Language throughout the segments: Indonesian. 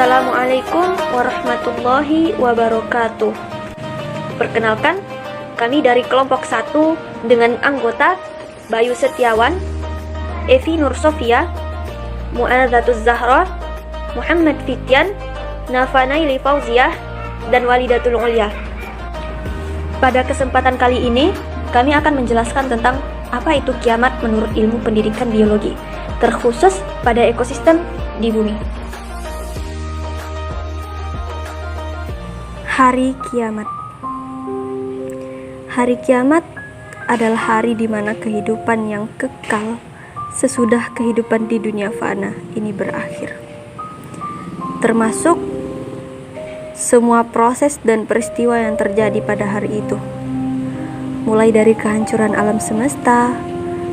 Assalamualaikum warahmatullahi wabarakatuh. Perkenalkan, kami dari kelompok 1 dengan anggota Bayu Setiawan, Evi Nur Sofia, Mu'adzatus Zahra, Muhammad Fityan, Nafa Naili Fauziah, dan Walidatul Ulya. Pada kesempatan kali ini, kami akan menjelaskan tentang apa itu kiamat menurut ilmu pendidikan biologi, terkhusus pada ekosistem di bumi. Hari kiamat. Hari kiamat adalah hari di mana kehidupan yang kekal sesudah kehidupan di dunia fana ini berakhir. Termasuk semua proses dan peristiwa yang terjadi pada hari itu. Mulai dari kehancuran alam semesta,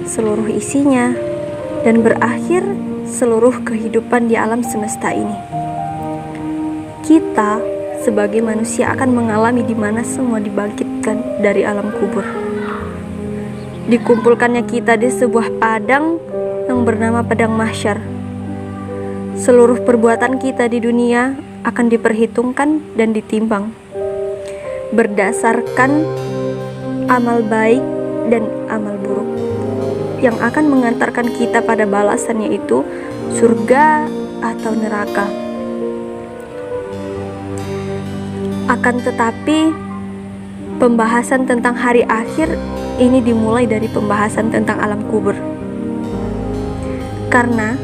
seluruh isinya, dan berakhir seluruh kehidupan di alam semesta ini. Kita sebagai manusia akan mengalami di mana semua dibangkitkan dari alam kubur. Dikumpulkannya kita di sebuah padang yang bernama Padang Mahsyar. Seluruh perbuatan kita di dunia akan diperhitungkan dan ditimbang berdasarkan amal baik dan amal buruk yang akan mengantarkan kita pada balasan, yaitu surga atau neraka. Akan tetapi, pembahasan tentang hari akhir ini dimulai dari pembahasan tentang alam kubur. Karena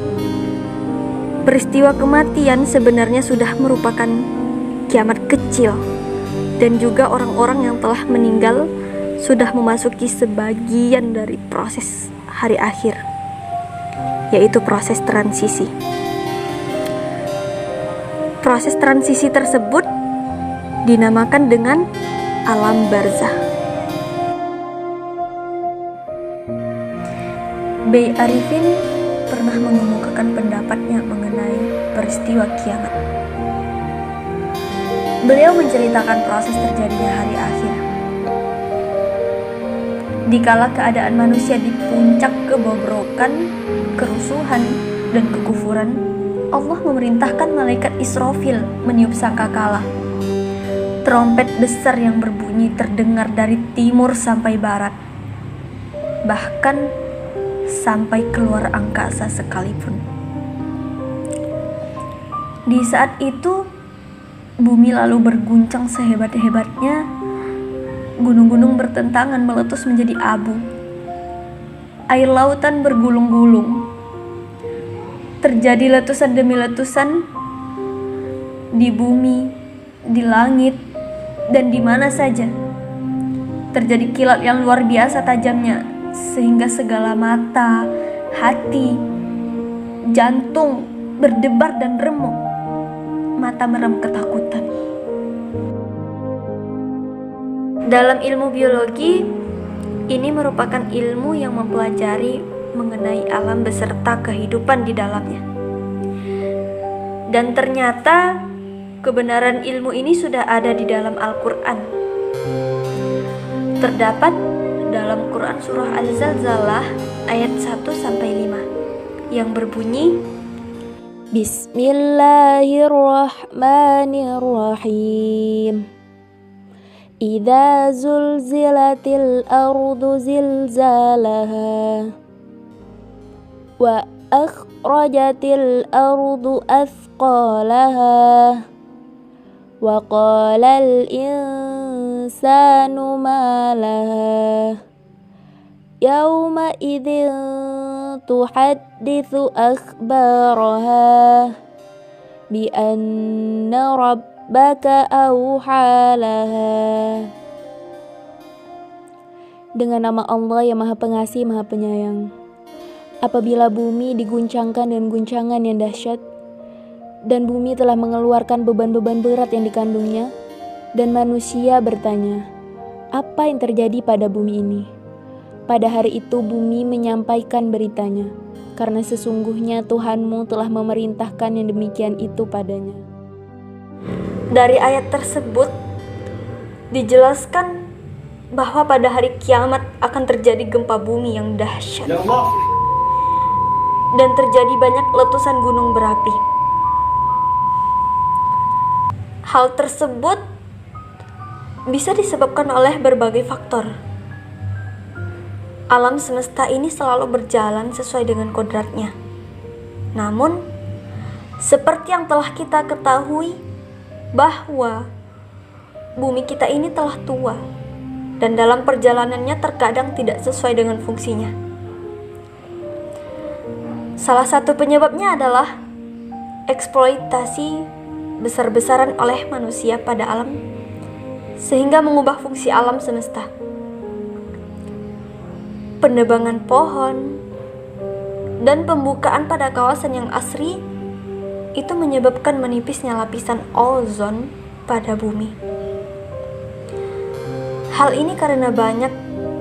peristiwa kematian sebenarnya sudah merupakan kiamat kecil, dan juga orang-orang yang telah meninggal sudah memasuki sebagian dari proses hari akhir, yaitu proses transisi. Proses transisi tersebut dinamakan dengan alam barzah. B. Arifin pernah mengemukakan pendapatnya mengenai peristiwa kiamat. Beliau menceritakan proses terjadinya hari akhir. Dikala keadaan manusia di puncak kebobrokan, kerusuhan, dan kekufuran, Allah memerintahkan malaikat Israfil meniup sangkakala. Trompet besar yang berbunyi terdengar dari timur sampai barat, bahkan sampai keluar angkasa sekalipun. Di saat itu, bumi lalu berguncang sehebat-hebatnya. Gunung-gunung bertentangan meletus menjadi abu. Air lautan bergulung-gulung. Terjadi letusan demi letusan di bumi, di langit, dan di mana saja. Terjadi kilat yang luar biasa tajamnya, sehingga segala mata, hati, jantung berdebar dan remuk. Mata merem ketakutan. Dalam ilmu biologi, ini merupakan ilmu yang mempelajari mengenai alam beserta kehidupan di dalamnya. Dan ternyata kebenaran ilmu ini sudah ada di dalam Al-Quran. Terdapat dalam Quran surah Al-Zalzalah ayat 1-5 yang berbunyi, Bismillahirrahmanirrahim. Idza zulzilatil ardu zilzalaha wa akhrajatil ardu athqalaha wa qalal insanu ma laha yawma idzin tuhadditsu akhbaraha bi anna rabbaka awhalaha. Dengan nama Allah yang Maha Pengasih, Maha Penyayang. Apabila bumi diguncangkan dengan guncangan yang dahsyat, dan bumi telah mengeluarkan beban-beban berat yang dikandungnya, dan manusia bertanya, apa yang terjadi pada bumi ini? Pada hari itu bumi menyampaikan beritanya, karena sesungguhnya Tuhanmu telah memerintahkan yang demikian itu padanya. Dari ayat tersebut dijelaskan bahwa pada hari kiamat akan terjadi gempa bumi yang dahsyat dan terjadi banyak letusan gunung berapi. Hal tersebut bisa disebabkan oleh berbagai faktor. Alam semesta ini selalu berjalan sesuai dengan kodratnya. Namun, seperti yang telah kita ketahui bahwa bumi kita ini telah tua dan dalam perjalanannya terkadang tidak sesuai dengan fungsinya. Salah satu penyebabnya adalah eksploitasi besar-besaran oleh manusia pada alam sehingga mengubah fungsi alam semesta. Penebangan pohon dan pembukaan pada kawasan yang asri itu menyebabkan menipisnya lapisan ozon pada bumi. Hal ini karena banyak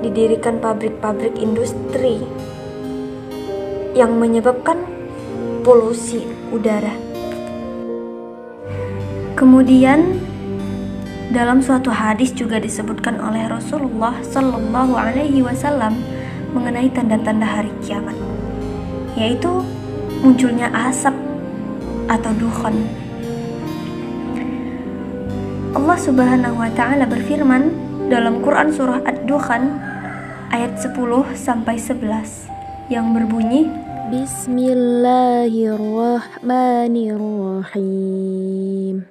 didirikan pabrik-pabrik industri yang menyebabkan polusi udara. Kemudian dalam suatu hadis juga disebutkan oleh Rasulullah Shallallahu Alaihi Wasallam mengenai tanda-tanda hari kiamat, yaitu munculnya asap atau dukhan. Allah Subhanahu wa taala berfirman dalam Quran surah Ad-Dukhan ayat 10-11 yang berbunyi, Bismillahirrahmanirrahim.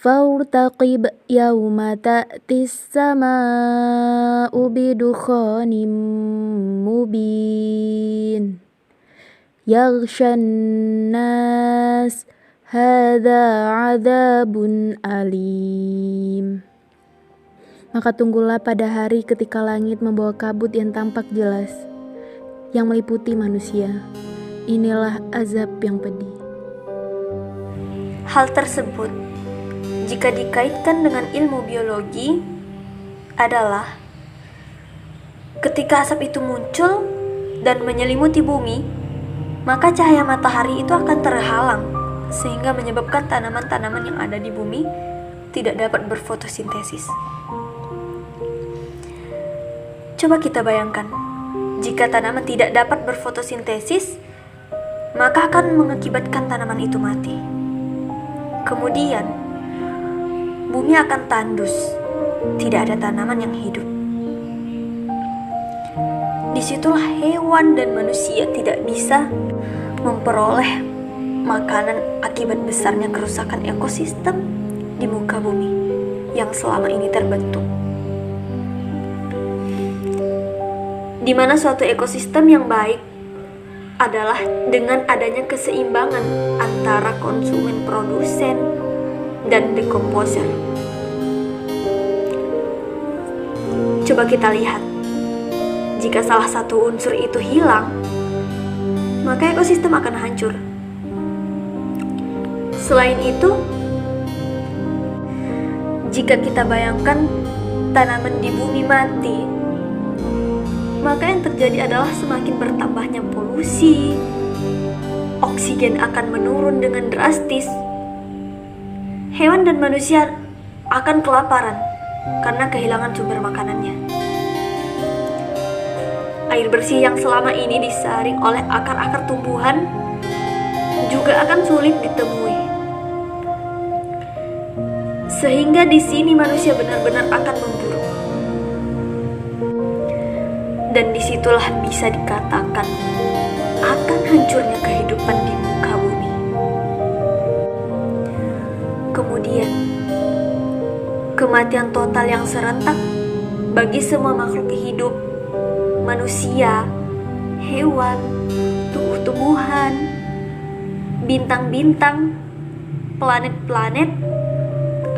Fartaqib yawma ta'tis sama'u bidukhanim mubin yaghshan nas hadza 'adzabun alim. Maka tunggulah pada hari ketika langit membawa kabut yang tampak jelas yang meliputi manusia. Inilah azab yang pedih. Hal tersebut jika dikaitkan dengan ilmu biologi adalah ketika asap itu muncul dan menyelimuti bumi, maka cahaya matahari itu akan terhalang sehingga menyebabkan tanaman-tanaman yang ada di bumi tidak dapat berfotosintesis. Coba kita bayangkan, jika tanaman tidak dapat berfotosintesis, maka akan mengakibatkan tanaman itu mati. Kemudian bumi akan tandus, tidak ada tanaman yang hidup. Disitulah hewan dan manusia tidak bisa memperoleh makanan akibat besarnya kerusakan ekosistem di muka bumi yang selama ini terbentuk. Di mana suatu ekosistem yang baik adalah dengan adanya keseimbangan antara konsumen produsen dan dekomposer. Coba kita lihat, jika salah satu unsur itu hilang, maka ekosistem akan hancur. Selain itu, jika kita bayangkan tanaman di bumi mati, maka yang terjadi adalah semakin bertambahnya polusi, oksigen akan menurun dengan drastis, hewan dan manusia akan kelaparan karena kehilangan sumber makanannya. Air bersih yang selama ini disaring oleh akar-akar tumbuhan juga akan sulit ditemui. Sehingga di sini manusia benar-benar akan memburuk. Dan disitulah bisa dikatakan akan hancurnya kehidupan di muka bumi. Kemudian, kematian total yang serentak bagi semua makhluk hidup, manusia, hewan, tumbuh-tumbuhan, bintang-bintang, planet-planet,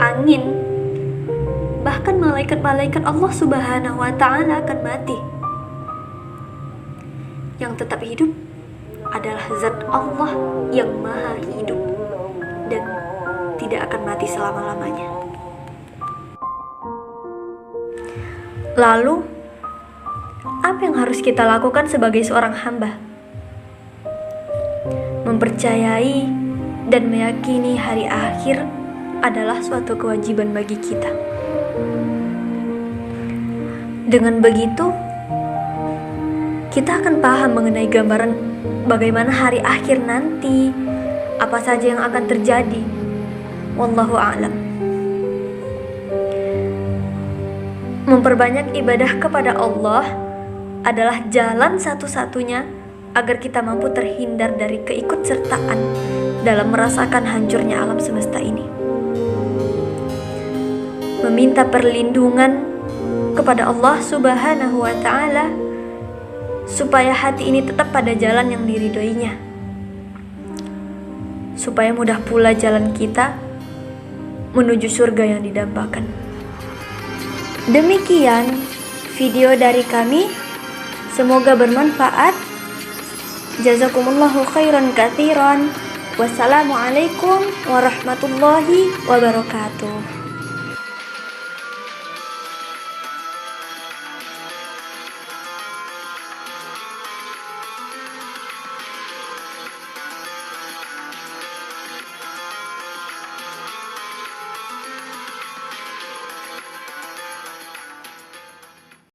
angin, bahkan malaikat-malaikat Allah Subhanahu wa Ta'ala akan mati. Yang tetap hidup adalah zat Allah yang maha hidup dan tidak akan mati selama-lamanya. Lalu, apa yang harus kita lakukan sebagai seorang hamba? Mempercayai dan meyakini hari akhir adalah suatu kewajiban bagi kita. Dengan begitu, kita akan paham mengenai gambaran bagaimana hari akhir nanti, apa saja yang akan terjadi. Wallahu a'lam. Memperbanyak ibadah kepada Allah adalah jalan satu-satunya agar kita mampu terhindar dari keikutsertaan dalam merasakan hancurnya alam semesta ini. Meminta perlindungan kepada Allah Subhanahu wa Ta'ala supaya hati ini tetap pada jalan yang diridhoinya, supaya mudah pula jalan kita menuju surga yang didambakan. Demikian video dari kami, semoga bermanfaat. Jazakumullahu khairan katsiran. Wassalamualaikum warahmatullahi wabarakatuh.